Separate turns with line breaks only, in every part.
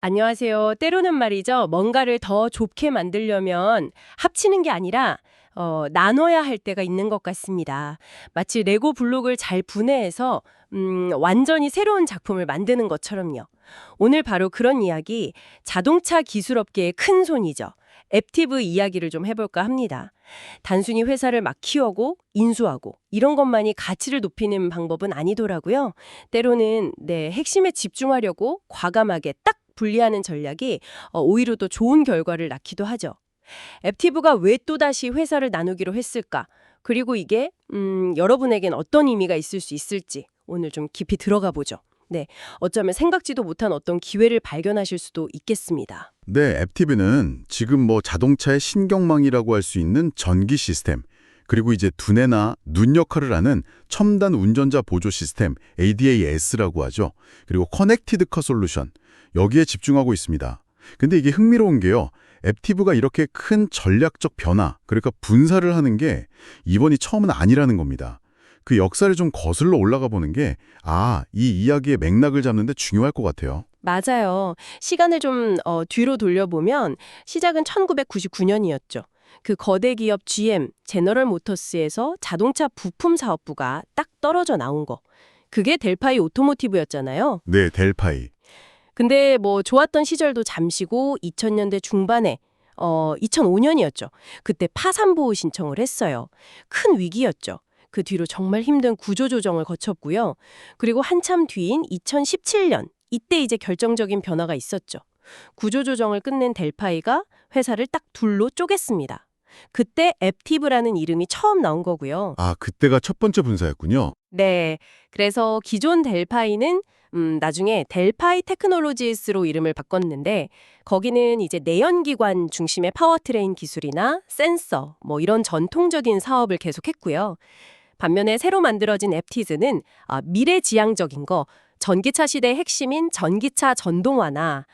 안녕하세요. 때로는 말이죠. 뭔가를 더 좁게 만들려면 합치는 게 아니라 나눠야 할 때가 있는 것 같습니다. 마치 레고 블록을 잘 분해해서 완전히 새로운 작품을 만드는 것처럼요. 오늘 바로 그런 이야기, 자동차 기술업계의 큰 손이죠. 앱티브 이야기를 좀 해볼까 합니다. 단순히 회사를 막 키우고 인수하고 이런 것만이 가치를 높이는 방법은 아니더라고요. 때로는 핵심에 집중하려고 과감하게 딱 분리하는 전략이 오히려 더 좋은 결과를 낳기도 하죠. 앱티브가 왜 또다시 회사를 나누기로 했을까? 그리고 이게 여러분에겐 어떤 의미가 있을 수 있을지 오늘 좀 깊이 들어가 보죠. 네, 어쩌면 생각지도 못한 어떤 기회를 발견하실 수도 있겠습니다.
네, 앱티브는 지금 자동차의 신경망이라고 할 수 있는 전기 시스템, 그리고 이제 두뇌나 눈 역할을 하는 첨단 운전자 보조 시스템 ADAS라고 하죠. 그리고 커넥티드 카 솔루션, 여기에 집중하고 있습니다. 근데 이게 흥미로운 게요. 앱티브가 이렇게 큰 전략적 변화, 그러니까 분사를 하는 게 이번이 처음은 아니라는 겁니다. 그 역사를 좀 거슬러 올라가 보는 게 이 이야기의 맥락을 잡는 데 중요할 것 같아요.
맞아요. 시간을 좀 뒤로 돌려보면 시작은 1999년이었죠. 그 거대 기업 GM, 제너럴 모터스에서 자동차 부품 사업부가 딱 떨어져 나온 거. 그게 델파이 오토모티브였잖아요.
네, 델파이.
근데 좋았던 시절도 잠시고 2000년대 중반에 2005년이었죠. 그때 파산 보호 신청을 했어요. 큰 위기였죠. 그 뒤로 정말 힘든 구조조정을 거쳤고요. 그리고 한참 뒤인 2017년 이때 이제 결정적인 변화가 있었죠. 구조조정을 끝낸 델파이가 회사를 딱 둘로 쪼갰습니다. 그때 앱티브라는 이름이 처음 나온 거고요.
그때가 첫 번째 분사였군요.
네. 그래서 기존 델파이는 나중에 델파이 테크놀로지스로 이름을 바꿨는데 거기는 이제 내연기관 중심의 파워트레인 기술이나 센서 이런 전통적인 사업을 계속했고요. 반면에 새로 만들어진 앱티즈는 미래지향적인 거, 전기차 시대의 핵심인 전기차 전동화나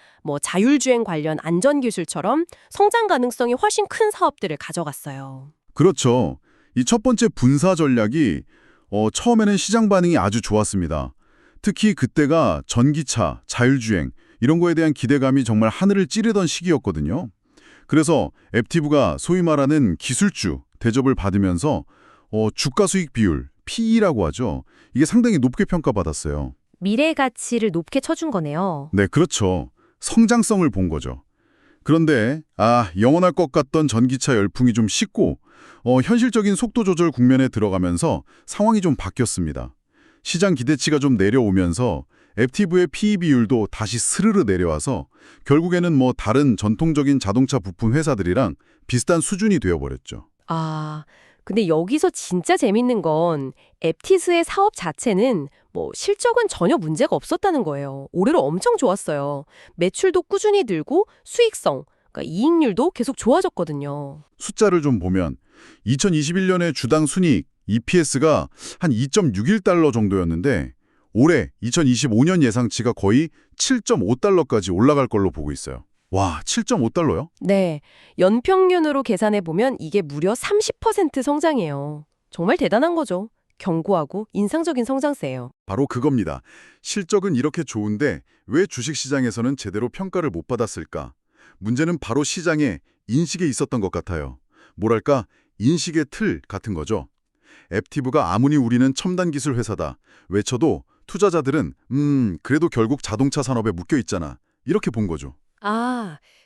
자율주행 관련 안전기술처럼 성장 가능성이 훨씬 큰 사업들을 가져갔어요.
그렇죠. 이 첫 번째 분사 전략이 처음에는 시장 반응이 아주 좋았습니다. 특히 그때가 전기차, 자율주행 이런 거에 대한 기대감이 정말 하늘을 찌르던 시기였거든요. 그래서 앱티브가 소위 말하는 기술주 대접을 받으면서 주가 수익 비율, PE라고 하죠. 이게 상당히 높게 평가받았어요.
미래 가치를 높게 쳐준 거네요.
네, 그렇죠. 성장성을 본 거죠. 그런데 영원할 것 같던 전기차 열풍이 좀 식고 현실적인 속도 조절 국면에 들어가면서 상황이 좀 바뀌었습니다. 시장 기대치가 좀 내려오면서 앱티브의 PE 비율도 다시 스르르 내려와서 결국에는 다른 전통적인 자동차 부품 회사들이랑 비슷한 수준이 되어버렸죠.
근데 여기서 진짜 재밌는 건 앱티스의 사업 자체는 실적은 전혀 문제가 없었다는 거예요. 올해로 엄청 좋았어요. 매출도 꾸준히 늘고 수익성, 그러니까 이익률도 계속 좋아졌거든요.
숫자를 좀 보면 2021년에 주당 순이익 EPS가 한 2.61달러 정도였는데 올해 2025년 예상치가 거의 7.5달러까지 올라갈 걸로 보고 있어요. 와, 7.5달러요?
네, 연평균으로 계산해 보면 이게 무려 30% 성장이에요. 정말 대단한 거죠. 견고하고 인상적인 성장세예요.
바로 그겁니다. 실적은 이렇게 좋은데 왜 주식시장에서는 제대로 평가를 못 받았을까? 문제는 바로 시장의 인식에 있었던 것 같아요. 뭐랄까, 인식의 틀 같은 거죠. 앱티브가 아무리 우리는 첨단 기술 회사다 외쳐도 투자자들은 그래도 결국 자동차 산업에 묶여 있잖아. 이렇게 본 거죠.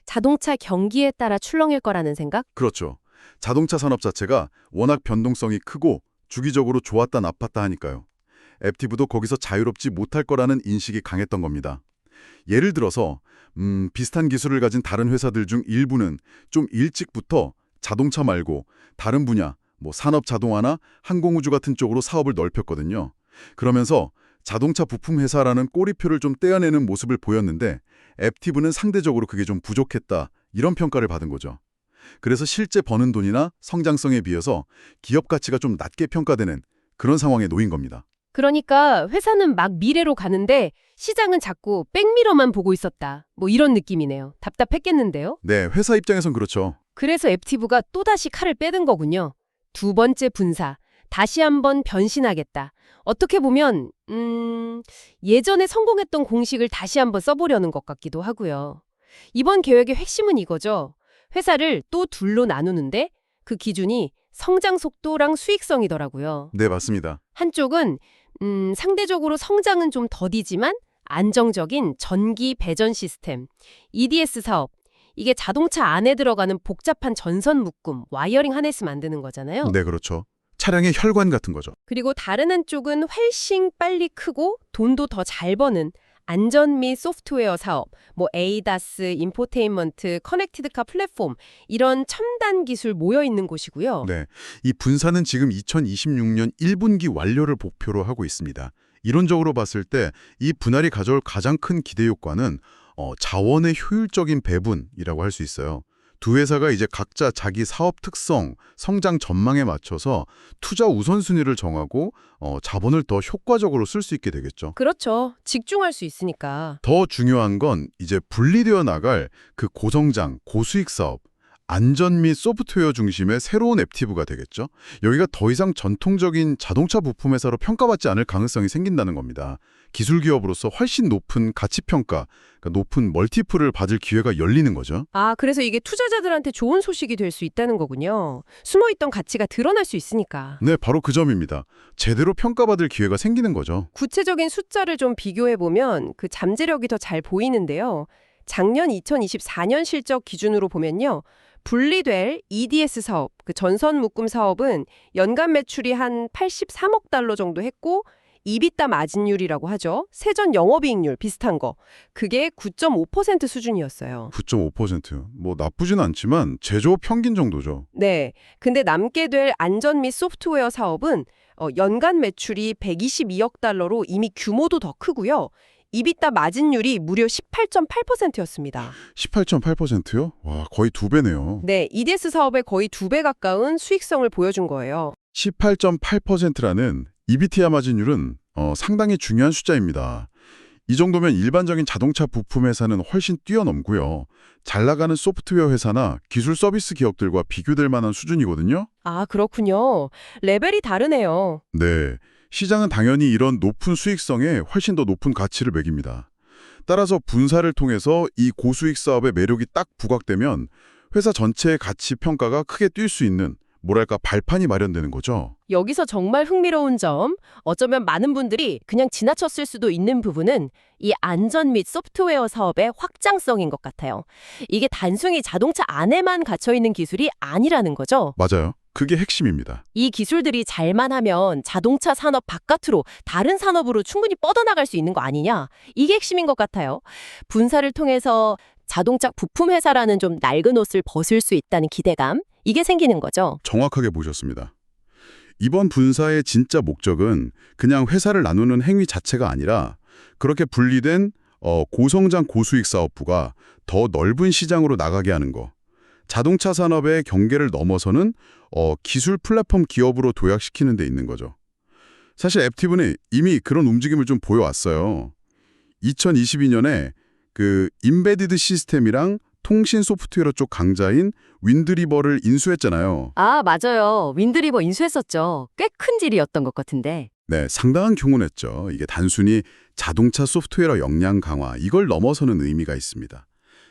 자동차 경기에 따라 출렁일 거라는 생각?
그렇죠. 자동차 산업 자체가 워낙 변동성이 크고 주기적으로 좋았다 나빴다 하니까요. 앱티브도 거기서 자유롭지 못할 거라는 인식이 강했던 겁니다. 예를 들어서 비슷한 기술을 가진 다른 회사들 중 일부는 좀 일찍부터 자동차 말고 다른 분야, 산업 자동화나 항공우주 같은 쪽으로 사업을 넓혔거든요. 그러면서 자동차 부품 회사라는 꼬리표를 좀 떼어내는 모습을 보였는데 앱티브는 상대적으로 그게 좀 부족했다, 이런 평가를 받은 거죠. 그래서 실제 버는 돈이나 성장성에 비해서 기업 가치가 좀 낮게 평가되는 그런 상황에 놓인 겁니다.
그러니까 회사는 막 미래로 가는데 시장은 자꾸 백미러만 보고 있었다. 이런 느낌이네요. 답답했겠는데요?
네, 회사 입장에선 그렇죠.
그래서 앱티브가 또다시 칼을 빼든 거군요. 두 번째 분사, 다시 한번 변신하겠다. 어떻게 보면 예전에 성공했던 공식을 다시 한번 써보려는 것 같기도 하고요. 이번 계획의 핵심은 이거죠. 회사를 또 둘로 나누는데 그 기준이 성장 속도랑 수익성이더라고요.
네, 맞습니다.
한쪽은 상대적으로 성장은 좀 더디지만 안정적인 전기 배전 시스템, EDS 사업. 이게 자동차 안에 들어가는 복잡한 전선 묶음, 와이어링 하네스 만드는 거잖아요.
네, 그렇죠. 차량의 혈관 같은 거죠.
그리고 다른 한쪽은 훨씬 빨리 크고 돈도 더 잘 버는 안전 및 소프트웨어 사업, 뭐 ADAS, 인포테인먼트, 커넥티드카 플랫폼 이런 첨단 기술 모여 있는 곳이고요.
네, 이 분사는 지금 2026년 1분기 완료를 목표로 하고 있습니다. 이론적으로 봤을 때 이 분할이 가져올 가장 큰 기대 효과는 자원의 효율적인 배분이라고 할 수 있어요. 두 회사가 이제 각자 자기 사업 특성, 성장 전망에 맞춰서 투자 우선순위를 정하고 자본을 더 효과적으로 쓸 수 있게 되겠죠.
그렇죠. 집중할 수 있으니까.
더 중요한 건 이제 분리되어 나갈 그 고성장, 고수익 사업, 안전 및 소프트웨어 중심의 새로운 앱티브가 되겠죠. 여기가 더 이상 전통적인 자동차 부품 회사로 평가받지 않을 가능성이 생긴다는 겁니다. 기술 기업으로서 훨씬 높은 가치 평가, 그러니까 높은 멀티플을 받을 기회가 열리는 거죠.
아, 그래서 이게 투자자들한테 좋은 소식이 될 수 있다는 거군요. 숨어있던 가치가 드러날 수 있으니까.
네, 바로 그 점입니다. 제대로 평가받을 기회가 생기는 거죠.
구체적인 숫자를 좀 비교해보면 그 잠재력이 더 잘 보이는데요. 작년 2024년 실적 기준으로 보면요. 분리될 EDS 사업, 그 전선 묶음 사업은 연간 매출이 한 83억 달러 정도 했고 EBITDA 마진율이라고 하죠. 세전 영업이익률 비슷한 거. 그게 9.5% 수준이었어요.
9.5%. 뭐 나쁘진 않지만 제조업 평균 정도죠.
네. 근데 남게 될 안전 및 소프트웨어 사업은 연간 매출이 122억 달러로 이미 규모도 더 크고요. EBITDA 마진율이 무려 18.8%였습니다.
18.8%요? 와, 거의 2배네요.
네, EDS 사업의 거의 2배 가까운 수익성을 보여준 거예요.
18.8%라는 EBITDA 마진율은 상당히 중요한 숫자입니다. 이 정도면 일반적인 자동차 부품 회사는 훨씬 뛰어넘고요. 잘 나가는 소프트웨어 회사나 기술 서비스 기업들과 비교될 만한 수준이거든요.
아, 그렇군요. 레벨이 다르네요.
네, 시장은 당연히 이런 높은 수익성에 훨씬 더 높은 가치를 매깁니다. 따라서 분사를 통해서 이 고수익 사업의 매력이 딱 부각되면 회사 전체의 가치 평가가 크게 뛸 수 있는 뭐랄까 발판이 마련되는 거죠.
여기서 정말 흥미로운 점, 어쩌면 많은 분들이 그냥 지나쳤을 수도 있는 부분은 이 안전 및 소프트웨어 사업의 확장성인 것 같아요. 이게 단순히 자동차 안에만 갇혀있는 기술이 아니라는 거죠.
맞아요. 그게 핵심입니다.
이 기술들이 잘만 하면 자동차 산업 바깥으로 다른 산업으로 충분히 뻗어나갈 수 있는 거 아니냐? 이게 핵심인 것 같아요. 분사를 통해서 자동차 부품 회사라는 좀 낡은 옷을 벗을 수 있다는 기대감, 이게 생기는 거죠.
정확하게 보셨습니다. 이번 분사의 진짜 목적은 그냥 회사를 나누는 행위 자체가 아니라 그렇게 분리된 고성장 고수익 사업부가 더 넓은 시장으로 나가게 하는 거. 자동차 산업의 경계를 넘어서는 기술 플랫폼 기업으로 도약시키는 데 있는 거죠. 사실 앱티브는 이미 그런 움직임을 좀 보여왔어요. 2022년에 그 임베디드 시스템이랑 통신 소프트웨어 쪽 강자인 윈드리버를 인수했잖아요.
아, 맞아요. 윈드리버 인수했었죠. 꽤 큰 질이었던 것 같은데.
네, 상당한 경우냈죠. 이게 단순히 자동차 소프트웨어 역량 강화, 이걸 넘어서는 의미가 있습니다.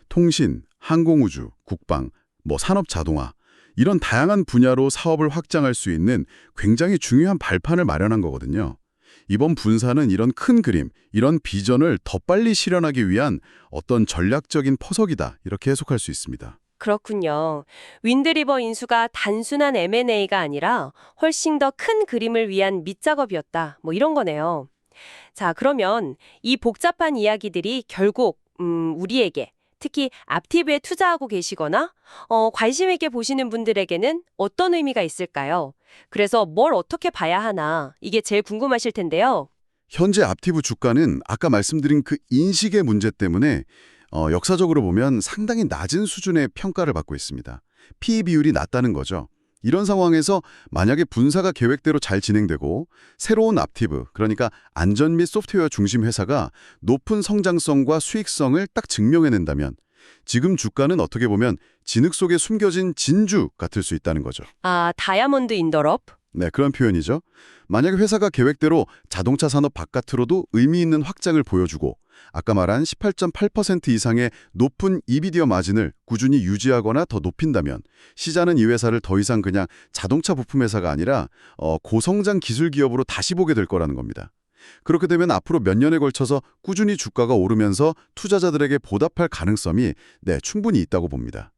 통신, 항공우주, 국방, 산업 자동화, 이런 다양한 분야로 사업을 확장할 수 있는 굉장히 중요한 발판을 마련한 거거든요. 이번 분사는 이런 큰 그림, 이런 비전을 더 빨리 실현하기 위한 어떤 전략적인 포석이다, 이렇게 해석할 수 있습니다.
그렇군요. 윈드리버 인수가 단순한 M&A가 아니라 훨씬 더 큰 그림을 위한 밑작업이었다. 이런 거네요. 자, 그러면 이 복잡한 이야기들이 결국 우리에게 특히 aptiv에 투자하고 계시거나 관심 있게 보시는 분들에게는 어떤 의미가 있을까요? 그래서 뭘 어떻게 봐야 하나 이게 제일 궁금하실 텐데요.
현재 aptiv 주가는 아까 말씀드린 그 인식의 문제 때문에 역사적으로 보면 상당히 낮은 수준의 평가를 받고 있습니다. PE 비율이 낮다는 거죠. 이런 상황에서 만약에 분사가 계획대로 잘 진행되고 새로운 aptiv, 그러니까 안전 및 소프트웨어 중심 회사가 높은 성장성과 수익성을 딱 증명해낸다면 지금 주가는 어떻게 보면 진흙 속에 숨겨진 진주 같을 수 있다는 거죠.
아, 다이아몬드 인더럽?
네, 그런 표현이죠. 만약에 회사가 계획대로 자동차 산업 바깥으로도 의미 있는 확장을 보여주고 아까 말한 18.8% 이상의 높은 이비디어 마진을 꾸준히 유지하거나 더 높인다면 시장은 이 회사를 더 이상 그냥 자동차 부품 회사가 아니라 고성장 기술 기업으로 다시 보게 될 거라는 겁니다. 그렇게 되면 앞으로 몇 년에 걸쳐서 꾸준히 주가가 오르면서 투자자들에게 보답할 가능성이 충분히 있다고 봅니다.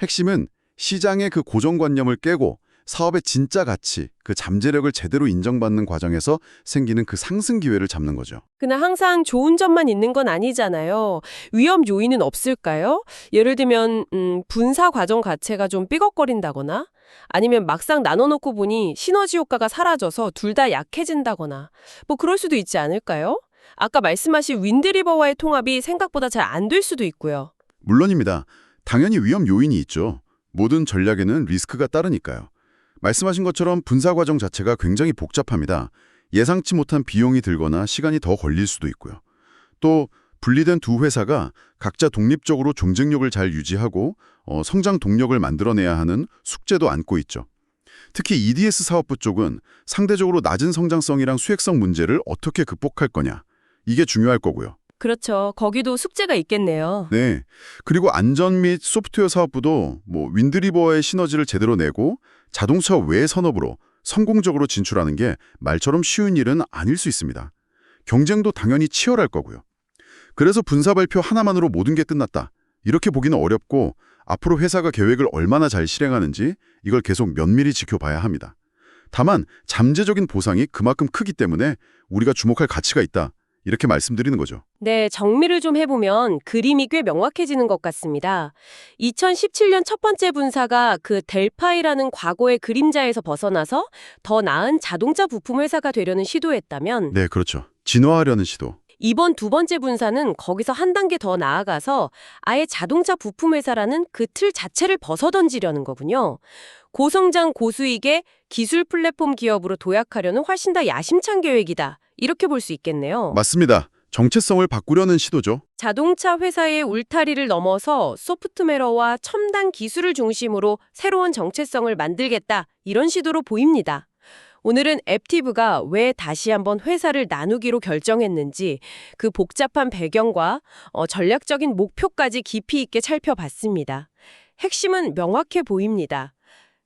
핵심은 시장의 그 고정관념을 깨고 사업의 진짜 가치, 그 잠재력을 제대로 인정받는 과정에서 생기는 그 상승 기회를 잡는 거죠.
그냥 항상 좋은 점만 있는 건 아니잖아요. 위험 요인은 없을까요? 예를 들면 분사 과정 자체가 좀 삐걱거린다거나 아니면 막상 나눠놓고 보니 시너지 효과가 사라져서 둘 다 약해진다거나 뭐 그럴 수도 있지 않을까요? 아까 말씀하신 윈드리버와의 통합이 생각보다 잘 안 될 수도 있고요.
물론입니다. 당연히 위험 요인이 있죠. 모든 전략에는 리스크가 따르니까요. 말씀하신 것처럼 분사 과정 자체가 굉장히 복잡합니다. 예상치 못한 비용이 들거나 시간이 더 걸릴 수도 있고요. 또 분리된 두 회사가 각자 독립적으로 경쟁력을 잘 유지하고 성장 동력을 만들어내야 하는 숙제도 안고 있죠. 특히 EDS 사업부 쪽은 상대적으로 낮은 성장성이랑 수익성 문제를 어떻게 극복할 거냐. 이게 중요할 거고요.
그렇죠. 거기도 숙제가 있겠네요.
네. 그리고 안전 및 소프트웨어 사업부도 윈드리버의 시너지를 제대로 내고 자동차 외 산업으로 성공적으로 진출하는 게 말처럼 쉬운 일은 아닐 수 있습니다. 경쟁도 당연히 치열할 거고요. 그래서 분사 발표 하나만으로 모든 게 끝났다. 이렇게 보기는 어렵고 앞으로 회사가 계획을 얼마나 잘 실행하는지 이걸 계속 면밀히 지켜봐야 합니다. 다만 잠재적인 보상이 그만큼 크기 때문에 우리가 주목할 가치가 있다. 이렇게 말씀드리는 거죠.
네, 정리를 좀 해보면 그림이 꽤 명확해지는 것 같습니다. 2017년 첫 번째 분사가 그 델파이라는 과거의 그림자에서 벗어나서 더 나은 자동차 부품 회사가 되려는 시도였다면
네, 그렇죠. 진화하려는 시도.
이번 두 번째 분사는 거기서 한 단계 더 나아가서 아예 자동차 부품 회사라는 그 틀 자체를 벗어던지려는 거군요. 고성장 고수익의 기술 플랫폼 기업으로 도약하려는 훨씬 더 야심찬 계획이다. 이렇게 볼 수 있겠네요.
맞습니다. 정체성을 바꾸려는 시도죠.
자동차 회사의 울타리를 넘어서 소프트웨어와 첨단 기술을 중심으로 새로운 정체성을 만들겠다. 이런 시도로 보입니다. 오늘은 앱티브가 왜 다시 한번 회사를 나누기로 결정했는지 그 복잡한 배경과 전략적인 목표까지 깊이 있게 살펴봤습니다. 핵심은 명확해 보입니다.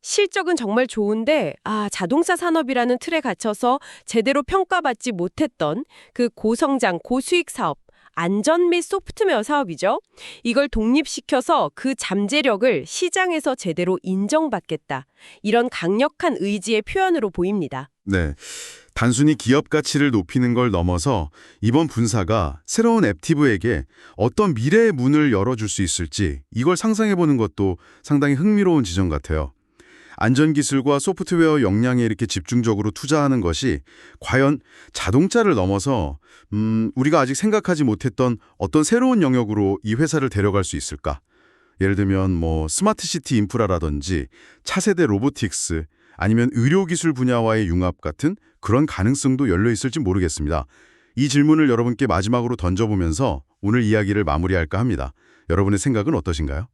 실적은 정말 좋은데 자동차 산업이라는 틀에 갇혀서 제대로 평가받지 못했던 그 고성장 고수익 사업, 안전 및 소프트웨어 사업이죠. 이걸 독립시켜서 그 잠재력을 시장에서 제대로 인정받겠다. 이런 강력한 의지의 표현으로 보입니다.
네. 단순히 기업 가치를 높이는 걸 넘어서 이번 분사가 새로운 앱티브에게 어떤 미래의 문을 열어줄 수 있을지 이걸 상상해보는 것도 상당히 흥미로운 지점 같아요. 안전기술과 소프트웨어 역량에 이렇게 집중적으로 투자하는 것이 과연 자동차를 넘어서 우리가 아직 생각하지 못했던 어떤 새로운 영역으로 이 회사를 데려갈 수 있을까? 예를 들면 스마트시티 인프라라든지 차세대 로보틱스 아니면 의료기술 분야와의 융합 같은 그런 가능성도 열려 있을지 모르겠습니다. 이 질문을 여러분께 마지막으로 던져보면서 오늘 이야기를 마무리할까 합니다. 여러분의 생각은 어떠신가요?